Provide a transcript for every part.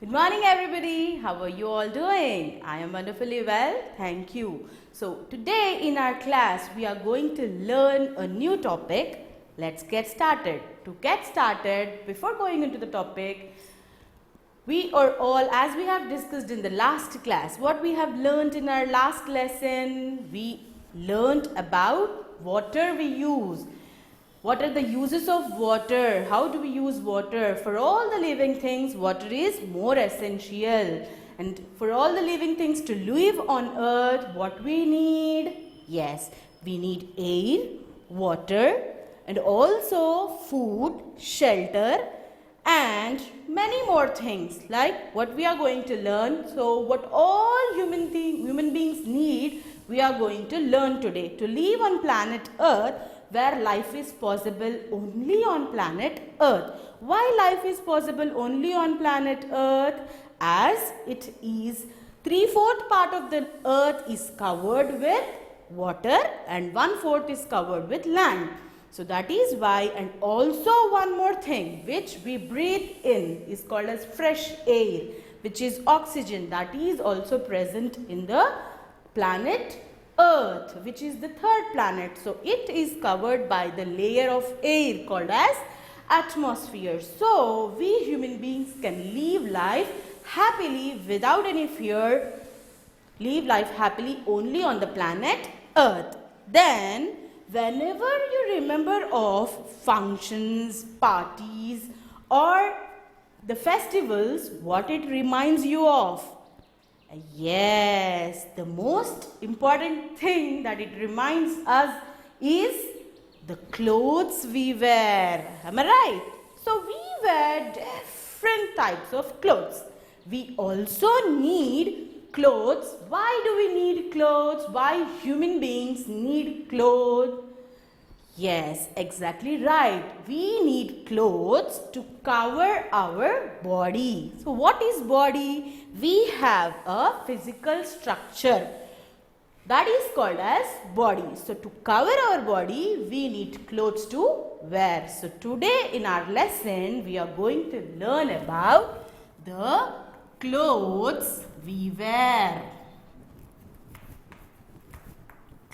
Good morning, everybody. How are you all doing? I am wonderfully well. Thank you. So, today in our class, we are going to learn a new topic. Let's get started. To get started, before going into the topic, we are all, as we have discussed in the last class, what we have learned in our last lesson, we learned about water we use. What are the uses of water? How do we use water? For all the living things, water is more essential. And for all the living things to live on earth, what we need? Yes, we need air, water, and also food, shelter, and many more things like what we are going to learn. So what all human beings need, we are going to learn today to live on planet earth, where life is possible only on planet earth. Why life is possible only on planet earth? As it is 3/4 part of the earth is covered with water and 1/4 is covered with land. So that is why, and also one more thing which we breathe in is called as fresh air, which is oxygen, that is also present in the planet Earth, which is the third planet. So it is covered by the layer of air called as atmosphere. So we human beings can live life happily without any fear, live life happily only on the planet Earth. Then whenever you remember of functions, parties, or the festivals, what it reminds you of? Yes, the most important thing that it reminds us is the clothes we wear. Am I right? So we wear different types of clothes. We also need clothes. Why do we need clothes? Why human beings need clothes? Yes, exactly right. We need clothes to cover our body. So what is body? We have a physical structure that is called as body. So to cover our body, we need clothes to wear. So today in our lesson, we are going to learn about the clothes we wear.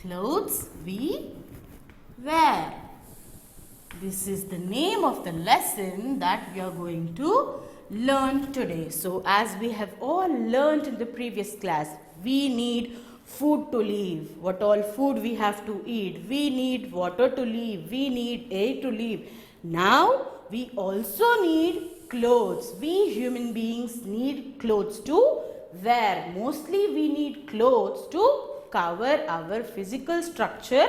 Clothes we wear. This is the name of the lesson that we are going to learn today. So as we have all learned in the previous class, we need food to live. What all food we have to eat. We need water to live. We need air to live. Now we also need clothes. We human beings need clothes to wear. Mostly we need clothes to cover our physical structure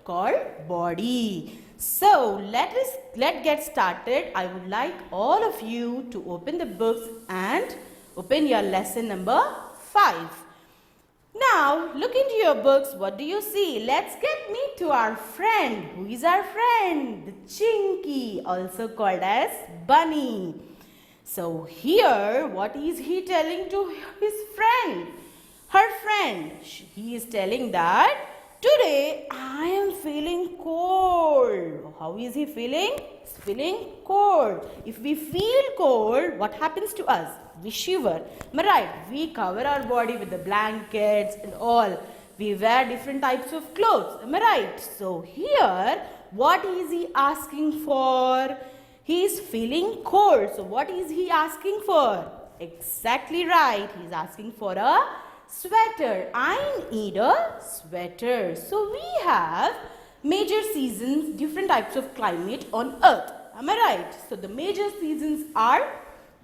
called body. So let's get started. I would like all of you to open the books and open your lesson number 5. Now look into your books. What do you see? Let's get meet to our friend. Who is our friend? The Chinky, also called as Bunny. So here, what is he telling to his friend? Her friend. He is telling that today I am feeling cold. How is he feeling? He's feeling cold. If we feel cold, what happens to us? We shiver. Am I right? We cover our body with the blankets and all. We wear different types of clothes. Am I right? So here, what is he asking for? He is feeling cold. So what is he asking for? Exactly right. He is asking for a sweater. I need a sweater. So we have major seasons, different types of climate on earth. Am I right? So the major seasons are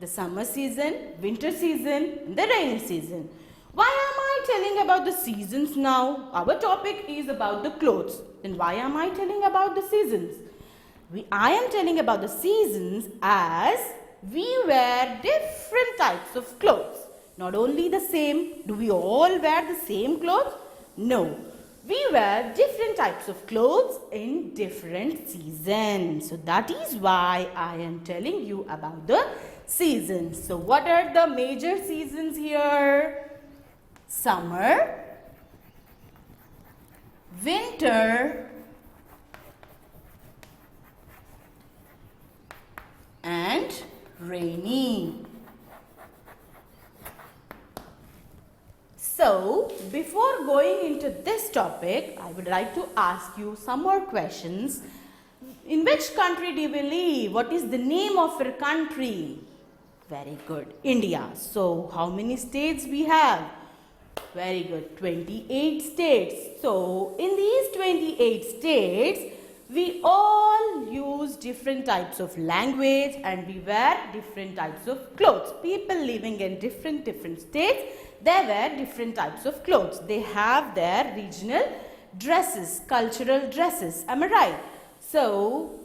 the summer season, winter season, and the rainy season. Why am I telling about the seasons now? Our topic is about the clothes. Then why am I telling about the seasons? I am telling about the seasons as we wear different types of clothes. Not only the same. Do we all wear the same clothes? No. We wear different types of clothes in different seasons. So that is why I am telling you about the seasons. So what are the major seasons here? Summer, winter, and rainy. So, before going into this topic, I would like to ask you some more questions. In which country do we live? What is the name of your country? Very good. India. So, how many states we have? Very good. 28 states. So, in these 28 states, we all use different types of language and we wear different types of clothes. People living in different states, they wear different types of clothes. They have their regional dresses, cultural dresses. Am I right? So,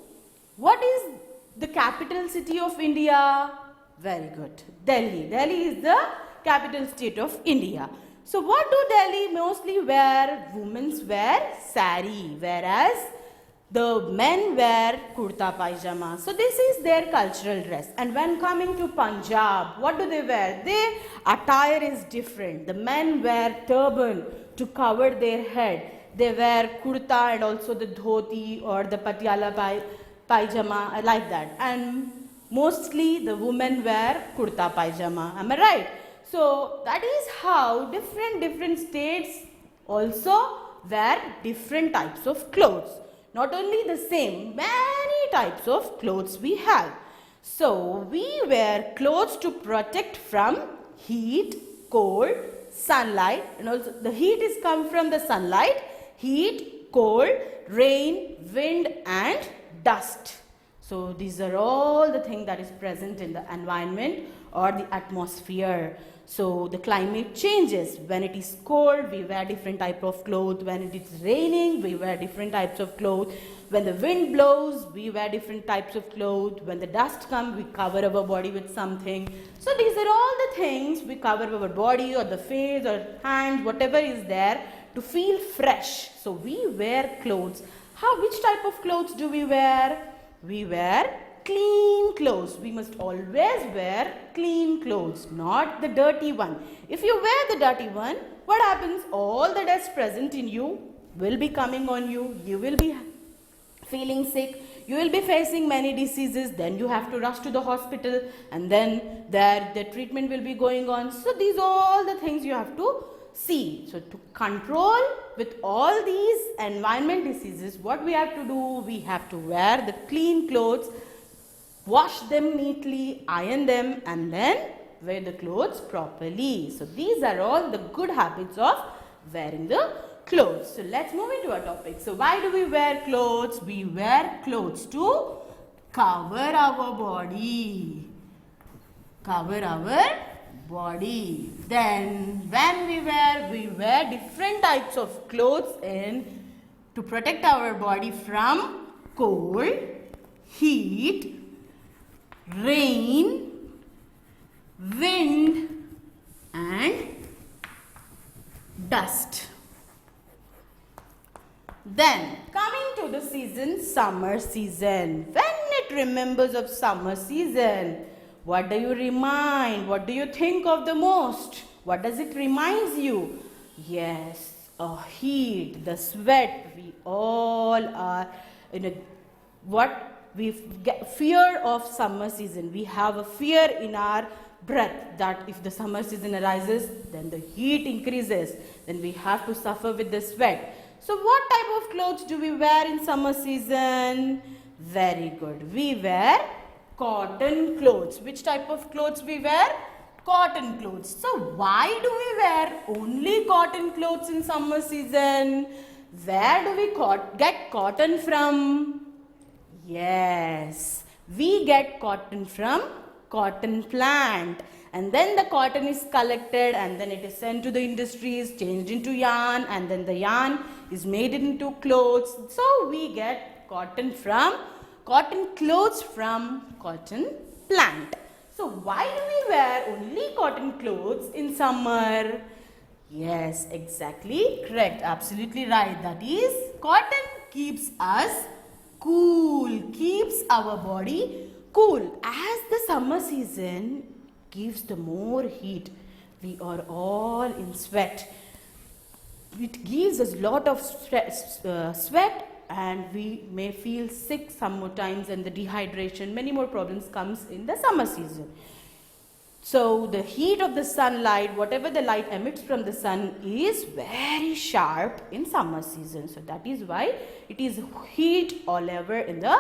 what is the capital city of India? Very good. Delhi. Delhi is the capital state of India. So, what do Delhi mostly wear? Women wear sari, whereas the men wear kurta pajama. So, this is their cultural dress. And when coming to Punjab, what do they wear? Their attire is different. The men wear turban to cover their head. They wear kurta and also the dhoti or the patiala pajama, like that. And mostly the women wear kurta pajama. Am I right? So, that is how different states also wear different types of clothes. Not only the same, many types of clothes we have. So, we wear clothes to protect from heat, cold, sunlight, and also the heat is come from the sunlight, heat, cold, rain, wind and dust. So, these are all the things that is present in the environment or the atmosphere. So, the climate changes. When it is cold, we wear different type of clothes. When it is raining, we wear different types of clothes. When the wind blows, we wear different types of clothes. When the dust comes, we cover our body with something. So, these are all the things we cover our body or the face or hands, whatever is there to feel fresh. So, we wear clothes. Which type of clothes do we wear? We wear clean clothes. We must always wear clean clothes, not the dirty one. If you wear the dirty one, what happens? All the dust present in you will be coming on you. You will be feeling sick. You will be facing many diseases. Then you have to rush to the hospital and then the treatment will be going on. So, these are all the things you have to see. So, to control with all these environment diseases, what we have to do? We have to wear the clean clothes, wash them neatly, iron them and then wear the clothes properly. So, these are all the good habits of wearing the clothes. So, let's move into our topic. So, why do we wear clothes? We wear clothes to cover our body. Cover our body. Then when we wear different types of clothes to protect our body from cold, heat, rain, wind and dust. Then coming to the season, summer season. When it remembers of summer season, what do you remind? What do you think of the most? What does it reminds you? Yes, heat, the sweat. We all are we get fear of summer season. We have a fear in our breath that if the summer season arises, then the heat increases. Then we have to suffer with the sweat. So, what type of clothes do we wear in summer season? Very good. We wear cotton clothes. Which type of clothes we wear? Cotton clothes. So, why do we wear only cotton clothes in summer season? Where do we get cotton from? Yes, we get cotton from cotton plant. And then the cotton is collected and then it is sent to the industries, changed into yarn and then the yarn is made into clothes. So, we get cotton clothes from cotton plant. So, why do we wear only cotton clothes in summer? Yes, exactly correct. Absolutely right. That is, cotton keeps us cool, keeps our body cool. As the summer season gives the more heat, we are all in sweat. It gives us lot of sweat and we may feel sick some more times and the dehydration, many more problems comes in the summer season. So the heat of the sunlight, whatever the light emits from the sun, is very sharp in summer season. So that is why it is heat all over in the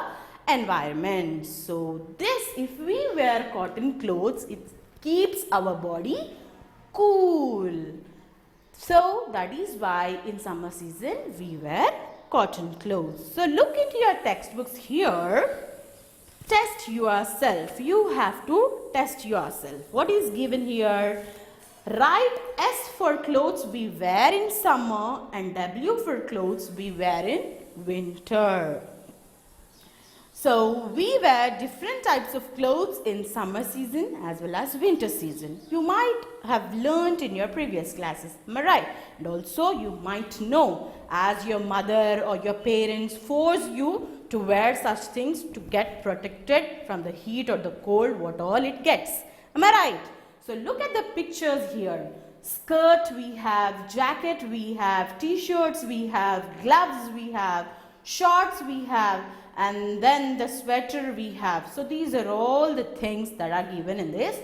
environment. So this, if we wear cotton clothes, it keeps our body cool. So that is why in summer season we wear cotton clothes. So look into your textbooks here. Test yourself. You have to test yourself. What is given here? Write S for clothes we wear in summer and W for clothes we wear in winter. So we wear different types of clothes in summer season as well as winter season. You might have learnt in your previous classes, am I right? And also you might know as your mother or your parents force you to wear such things to get protected from the heat or the cold, what all it gets. Am I right? So look at the pictures here. Skirt we have, jacket we have, t-shirts we have, gloves we have, shorts we have, and then the sweater we have. So these are all the things that are given in this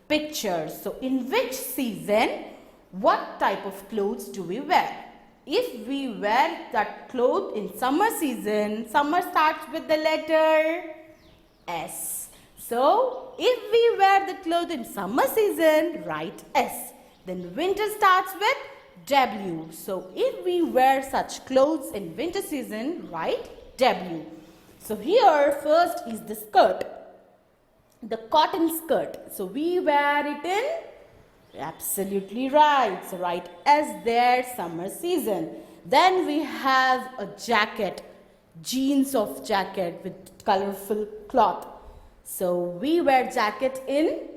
picture. So in which season, what type of clothes do we wear? If we wear that cloth in summer season, summer starts with the letter S. So if we wear the cloth in summer season, write S. Then winter starts with W. So if we wear such clothes in winter season, write W. So here first is the skirt, the cotton skirt. So we wear it in, absolutely right. So write S there, summer season. Then we have a jacket, jeans of jacket with colorful cloth. So we wear jacket in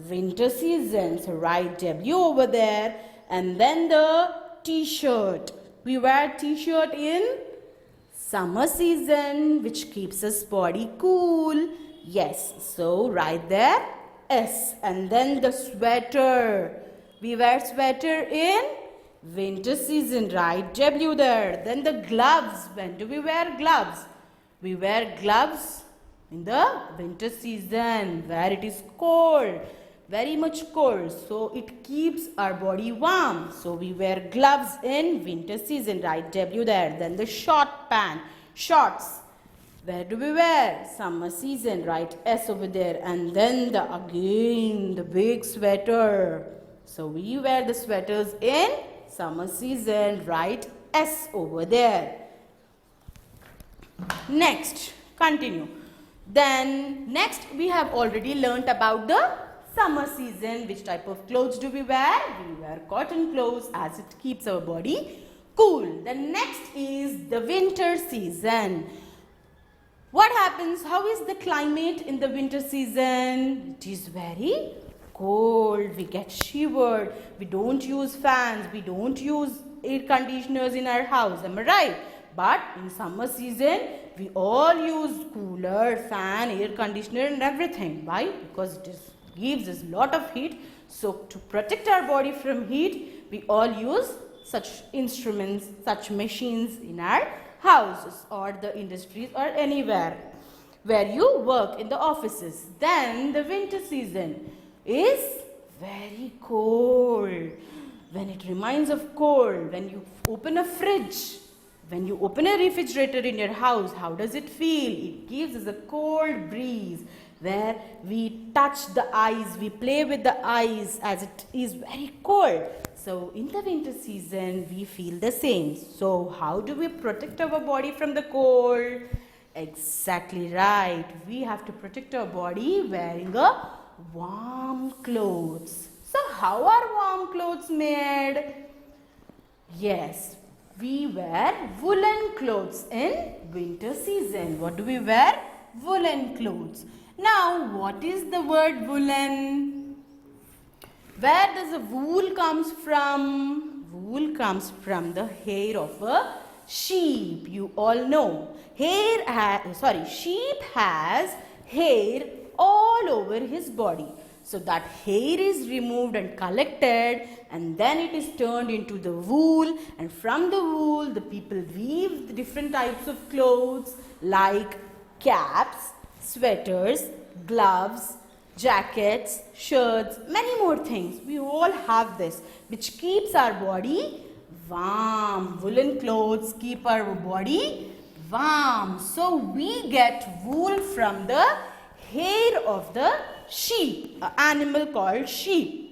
winter season. So write W over there. And then the t-shirt. We wear t-shirt in summer season, which keeps us body cool. Yes, so right there S. And then the sweater. We wear sweater in winter season, right? W there. Then the gloves. When do we wear gloves? We wear gloves in the winter season where it is cold, very much cold. So it keeps our body warm. So we wear gloves in winter season, right? W there. Then the short pant, shorts. Where do we wear? Summer season, right? S over there. And then again the big sweater. So we wear the sweaters in summer season, right? S over there. Next, continue. Then next we have already learnt about the summer season. Which type of clothes do we wear? We wear cotton clothes as it keeps our body cool. The next is the winter season. What happens? How is the climate in the winter season? It is very cold. We get shivered. We don't use fans. We don't use air conditioners in our house. Am I right? But in summer season, we all use cooler, fan, air conditioner and everything. Why? Because it gives us a lot of heat. So to protect our body from heat, we all use such instruments, such machines in our houses or the industries or anywhere where you work in the offices. Then the winter season is very cold. When it reminds of cold, when you open a fridge, when you open a refrigerator in your house, how does it feel? It gives us a cold breeze where we touch the ice, we play with the ice as it is very cold. So in the winter season, we feel the same. So how do we protect our body from the cold? Exactly right. We have to protect our body wearing a warm clothes. So how are warm clothes made? Yes, we wear woolen clothes in winter season. What do we wear? Woolen clothes. Now, what is the word woolen? Where does the wool comes from? Wool comes from the hair of a sheep. You all know. Sheep has hair all over his body. So that hair is removed and collected and then it is turned into the wool, and from the wool the people weave the different types of clothes like caps, sweaters, gloves, jackets, shirts, many more things. We all have this, which keeps our body warm. Woolen clothes keep our body warm. So we get wool from the hair of the sheep, an animal called sheep.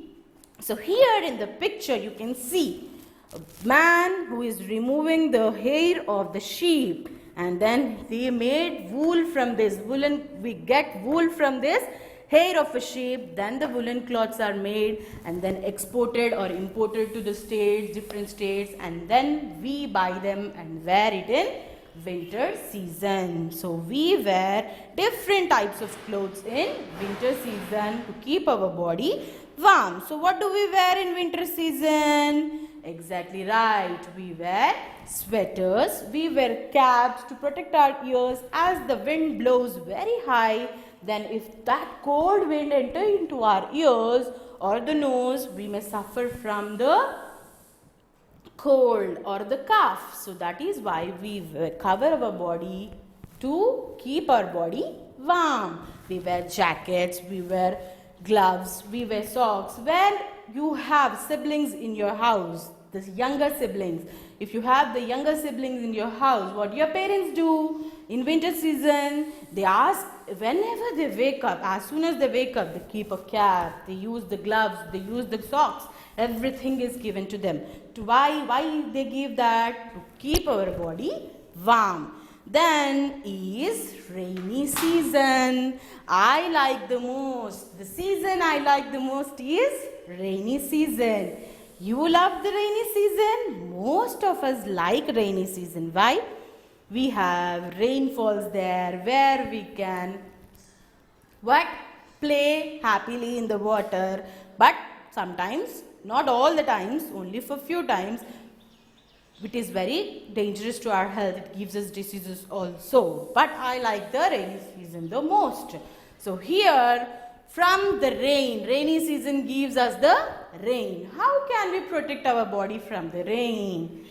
So here in the picture you can see a man who is removing the hair of the sheep, and then they made wool from this woolen. We get wool from this hair of a sheep. Then the woolen cloths are made and then exported or imported to the states, different states, and then we buy them and wear it in winter season. So we wear different types of clothes in winter season to keep our body warm. So what do we wear in winter season? Exactly right. We wear sweaters. We wear caps to protect our ears as the wind blows very high. Then if that cold wind enters into our ears or the nose, we may suffer from the cold or the cough. So that is why we cover our body to keep our body warm. We wear jackets, we wear gloves, we wear socks. Where you have siblings in your house, the younger siblings, if you have the younger siblings in your house, what your parents do in winter season, they ask whenever they wake up, as soon as they wake up, they keep a cap, they use the gloves, they use the socks, everything is given to them. To why they give that? To keep our body warm. Then is rainy season. I like the most. The season I like the most is rainy season. You love the rainy season? Most of us like rainy season. Why? We have rainfalls there where we can play happily in the water. But sometimes, not all the times, only for few times, it is very dangerous to our health. It gives us diseases also. But I like the rainy season the most. So here, from the rain, rainy season gives us the rain. How can we protect our body from the rain?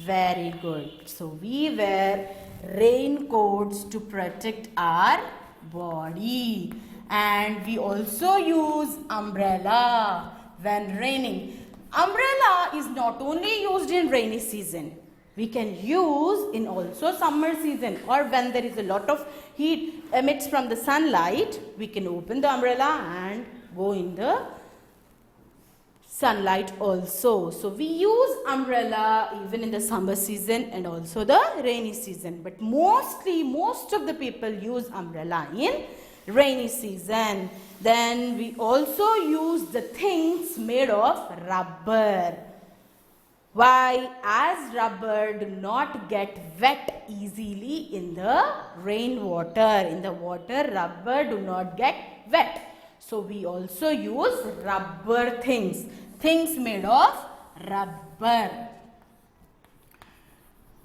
Very good. So we wear raincoats to protect our body. And we also use umbrella when raining. Umbrella is not only used in rainy season. We can use in also summer season, or when there is a lot of heat emits from the sunlight, we can open the umbrella and go in the sunlight also. So we use umbrella even in the summer season and also the rainy season. But mostly, most of the people use umbrella in rainy season. Then we also use the things made of rubber. Why? As rubber do not get wet easily in the rainwater. In the water, rubber do not get wet. So we also use rubber things. Things made of rubber.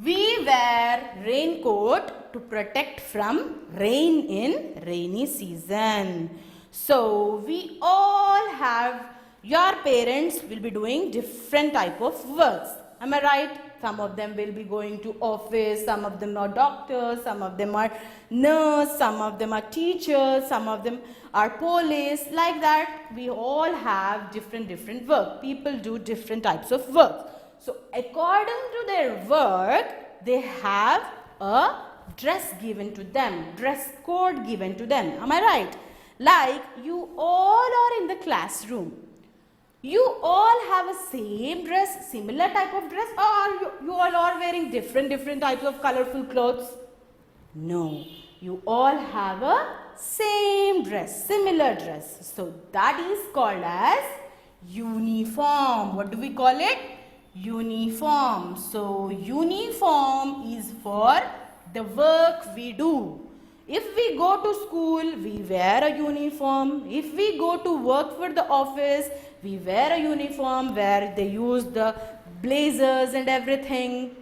We wear raincoat to protect from rain in rainy season. So we all have, your parents will be doing different type of works. Am I right? Some of them will be going to office, some of them are doctors, some of them are nurse, some of them are teachers, some of them are police. Like that, we all have different work. People do different types of work. So according to their work, they have a dress given to them, dress code given to them. Am I right? Like you all are in the classroom. You all have a same dress, similar type of dress, or you all are wearing different types of colorful clothes? No, you all have a same dress, similar dress. So that is called as uniform. What do we call it? Uniform. So uniform is for the work we do. If we go to school, we wear a uniform. If we go to work for the office, we wear a uniform where they use the blazers and everything.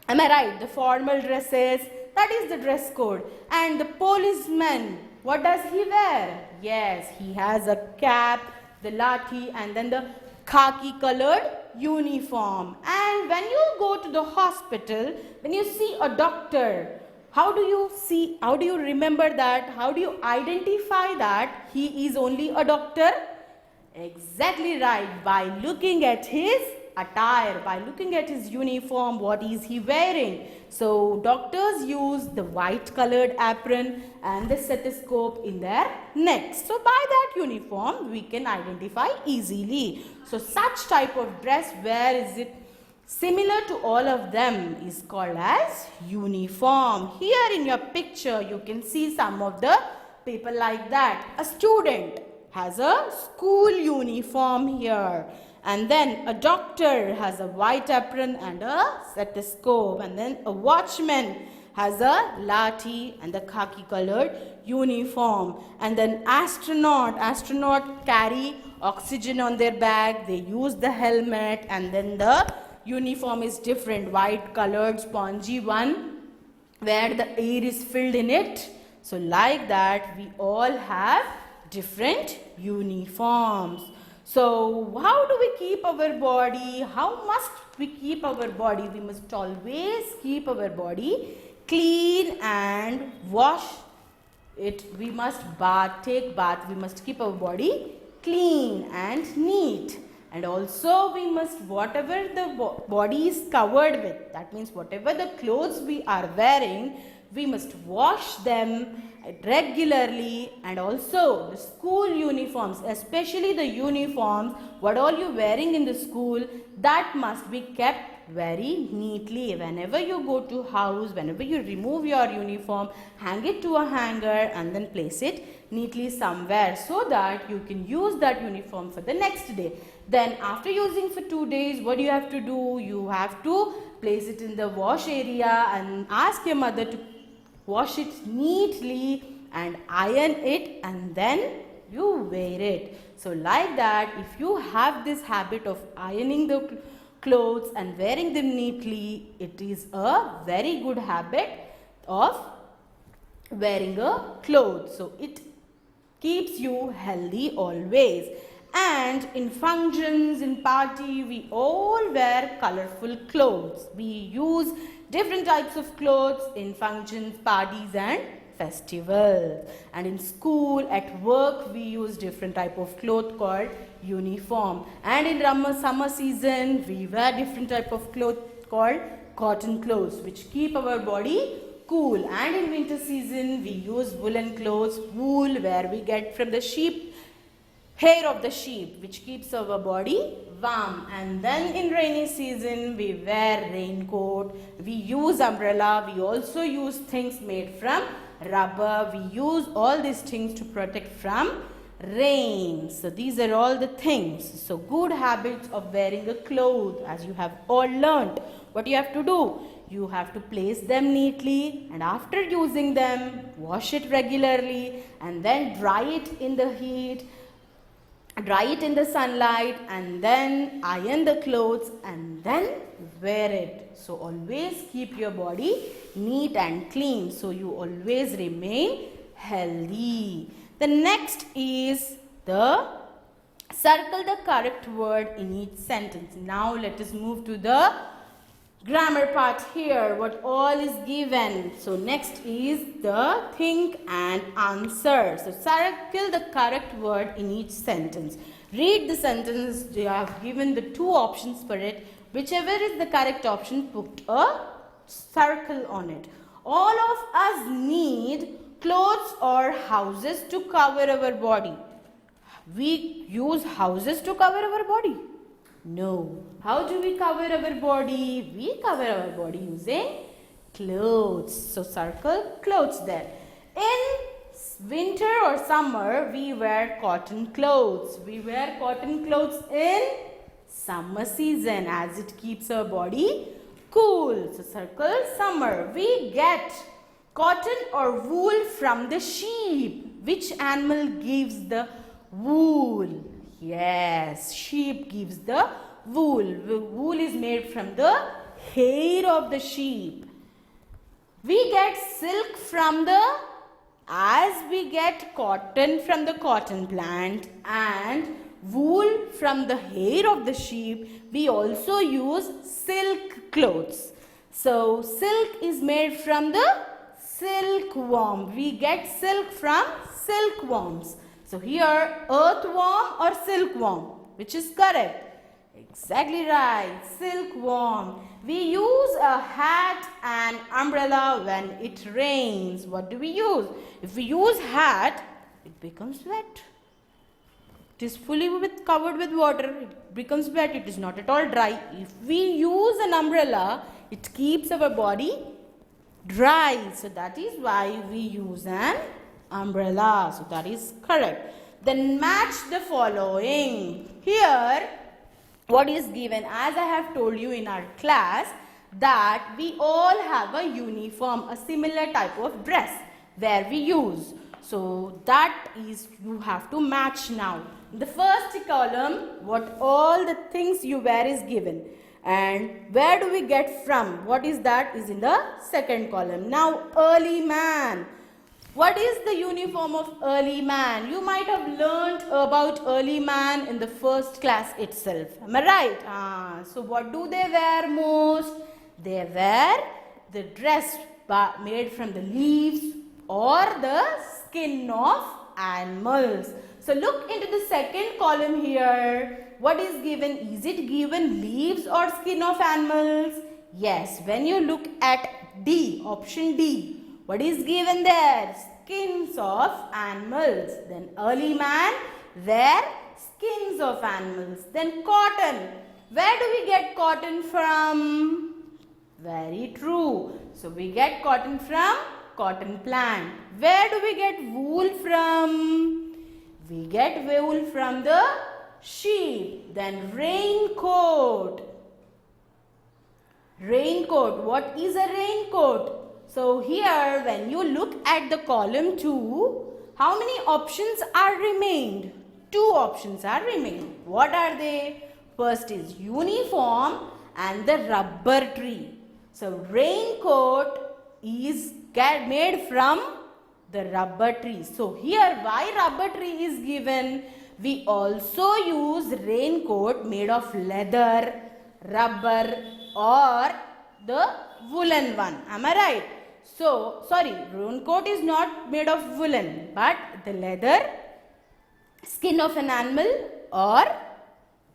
Am I right? The formal dresses, that is the dress code. And the policeman, what does he wear? Yes, he has a cap, the lathi, and then the khaki colored uniform. And when you go to the hospital, when you see a doctor, how do you see, how do you remember that, how do you identify that he is only a doctor? Exactly right, by looking at his attire, by looking at his uniform, what is he wearing. So doctors use the white colored apron and the stethoscope in their necks. So by that uniform we can identify easily. So such type of dress, where is it similar to all of them, is called as uniform. Here in your picture you can see some of the people like that. A student has a school uniform here, and then a doctor has a white apron and a stethoscope, and then a watchman has a lathi and the khaki colored uniform, and then astronaut carry oxygen on their bag, they use the helmet, and then the uniform is different, white colored spongy one where the air is filled in it. So like that we all have different uniforms. So how do we keep our body? How must we keep our body? We must always keep our body clean and wash it. We must take bath. We must keep our body clean and neat. And also we must, whatever the body is covered with, that means whatever the clothes we are wearing, we must wash them regularly. And also the school uniforms, especially the uniforms, what all you wearing in the school, that must be kept very neatly. Whenever you go to house, whenever you remove your uniform, hang it to a hanger and then place it neatly somewhere, so that you can use that uniform for the next day. Then after using for 2 days, what do you have to do? You have to place it in the wash area and ask your mother to wash it neatly and iron it, and then you wear it. So like that, if you have this habit of ironing the clothes and wearing them neatly, it is a very good habit of wearing a clothes. So it keeps you healthy always. And in functions, in party, we all wear colorful clothes. We use different types of clothes in functions, parties and festivals. And in school, at work, we use different type of cloth called uniform. And in summer season, we wear different type of cloth called cotton clothes, which keep our body cool. And in winter season, we use woolen clothes, wool, where we get from the hair of the sheep, which keeps our body warm. And then in rainy season we wear raincoat, we use umbrella, we also use things made from rubber, we use all these things to protect from rain. So these are all the things. So good habits of wearing a cloth, as you have all learnt. What you have to do? You have to place them neatly, and after using them, wash it regularly, and then dry it in the heat, dry it in the sunlight, and then iron the clothes and then wear it. So always keep your body neat and clean, so you always remain healthy. The next is the circle the correct word in each sentence. Now let us move to the grammar part here, what all is given. So next is the think and answer. So circle the correct word in each sentence. Read the sentence. You have given the 2 options for it. Whichever is the correct option, put a circle on it. All of us need clothes or houses to cover our body. We use houses to cover our body? No. How do we cover our body? We cover our body using clothes. So circle clothes there. In winter or summer, we wear cotton clothes. We wear cotton clothes in summer season, as it keeps our body cool. So circle summer. We get cotton or wool from the sheep. Which animal gives the wool? Yes, sheep gives the wool. The wool is made from the hair of the sheep. We get silk from as we get cotton from the cotton plant and wool from the hair of the sheep, we also use silk clothes. So silk is made from the silkworm. We get silk from silkworms. So here, earthworm or silkworm? Which is correct? Exactly right, silkworm. We use a hat and umbrella when it rains. What do we use? If we use hat, it becomes wet. It is fully covered with water. It becomes wet. It is not at all dry. If we use an umbrella, it keeps our body dry. So that is why we use an umbrella. So that is correct. Then match the following. Here, what is given, as I have told you in our class, that we all have a uniform, a similar type of dress where we use. So that is, you have to match now. In the first column, what all the things you wear is given. And where do we get from? What is that? Is in the second column. Now, early man. What is the uniform of early man? You might have learnt about early man in the first class itself. Am I right? So what do they wear most? They wear the dress made from the leaves or the skin of animals. So look into the second column here. What is given? Is it given leaves or skin of animals? Yes, when you look at D, option D, what is given there? Skins of animals. Then early man wear skins of animals. Then cotton. Where do we get cotton from? Very true. So we get cotton from cotton plant. Where do we get wool from? We get wool from the sheep. Then raincoat. Raincoat. What is a raincoat? So here, when you look at the column 2, how many options are remained? 2 options are remained. What are they? First is uniform and the rubber tree. So raincoat is made from the rubber tree. So here, why rubber tree is given? We also use raincoat made of leather, rubber or the woolen one. Am I right? So, sorry, raincoat is not made of woolen, but the leather, skin of an animal or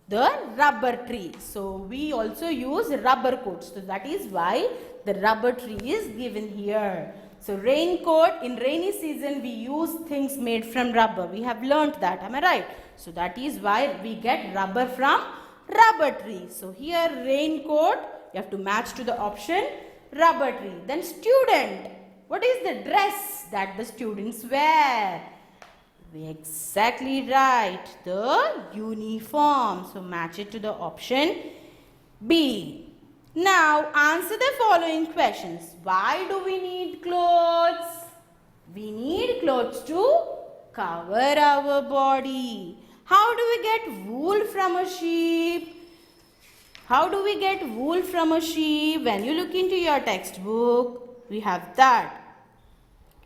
the rubber tree. So, we also use rubber coats. So, that is why the rubber tree is given here. So, raincoat, in rainy season, we use things made from rubber. We have learnt that, am I right? So, that is why we get rubber from rubber tree. So, here raincoat, you have to match to the option rubber tree. Then student. What is the dress that the students wear? Exactly right. The uniform. So match it to the option B. Now answer the following questions. Why do we need clothes? We need clothes to cover our body. How do we get wool from a sheep? How do we get wool from a sheep? When you look into your textbook, we have that.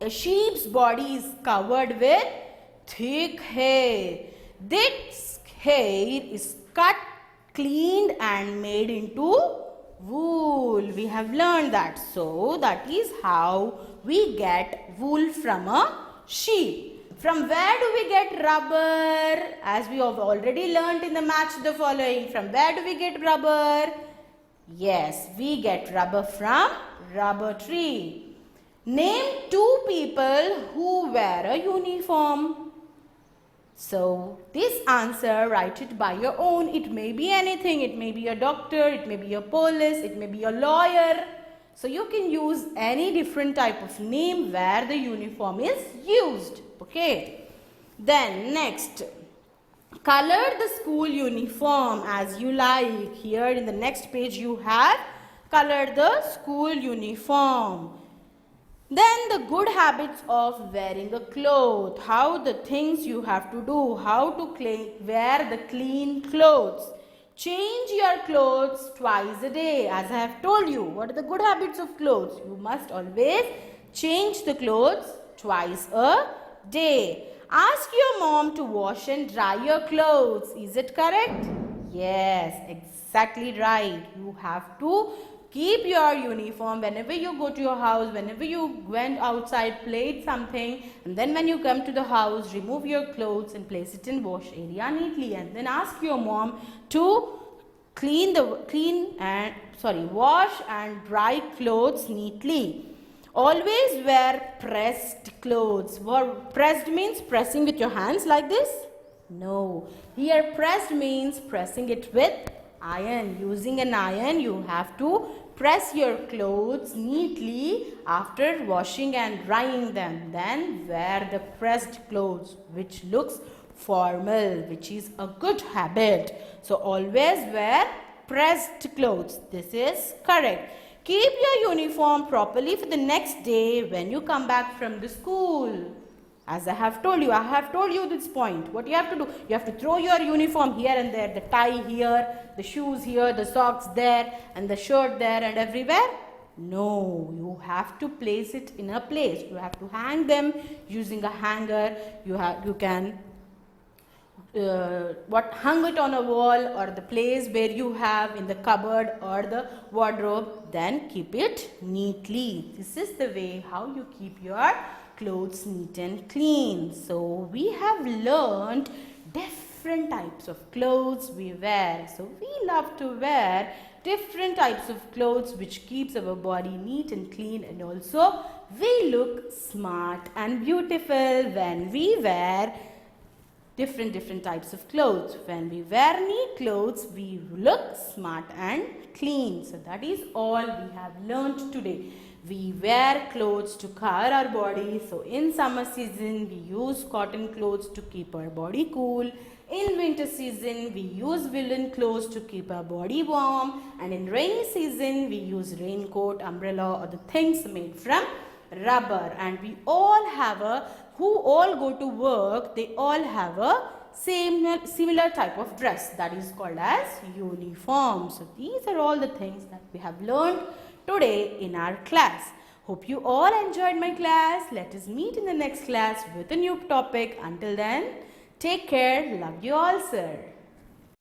A sheep's body is covered with thick hair. This hair is cut, cleaned and made into wool. We have learned that. So, that is how we get wool from a sheep. From where do we get rubber? As we have already learnt in the match the following. From where do we get rubber? Yes, we get rubber from rubber tree. Name 2 people who wear a uniform. So, this answer, write it by your own. It may be anything. It may be a doctor, it may be a police, it may be a lawyer. So, you can use any different type of name where the uniform is used. Okay. Then next, color the school uniform as you like. Here in the next page you have colored the school uniform. Then the good habits of wearing a cloth. How the things you have to do. How to wear the clean clothes. Change your clothes twice a day. As I have told you, what are the good habits of clothes? You must always change the clothes twice a day. Ask your mom to wash and dry your clothes. Is it correct? Yes, exactly right. You have to Keep your uniform whenever you go to your house, whenever you went outside, played something, and then when you come to the house, remove your clothes and place it in wash area neatly, and then ask your mom to wash and dry clothes neatly. Always wear pressed clothes. Pressed means pressing with your hands like this? No. Here pressed means pressing it with iron. Using an iron, you have to press your clothes neatly after washing and drying them. Then wear the pressed clothes, which looks formal, which is a good habit. So always wear pressed clothes. This is correct. Keep your uniform properly for the next day when you come back from the school. As I have told you this point. What you have to do? You have to throw your uniform here and there, the tie here, the shoes here, the socks there, and the shirt there and everywhere. No, you have to place it in a place. You have to hang them using a hanger. You can hang it on a wall or the place where you have in the cupboard or the wardrobe. Then keep it neatly. This is the way how you keep your clothes neat and clean. So we have learned different types of clothes we wear. So we love to wear different types of clothes which keeps our body neat and clean, and also we look smart and beautiful when we wear different types of clothes. When we wear neat clothes, we look smart and clean. So that is all we have learned today. We wear clothes to cover our body. So in summer season, we use cotton clothes to keep our body cool. In winter season, we use woolen clothes to keep our body warm. And in rainy season, we use raincoat, umbrella, or the things made from rubber. And we all have who all go to work, they all have a similar type of dress that is called as uniform. So these are all the things that we have learned today in our class. Hope you all enjoyed my class. Let us meet in the next class with a new topic. Until then, take care. Love you all, sir.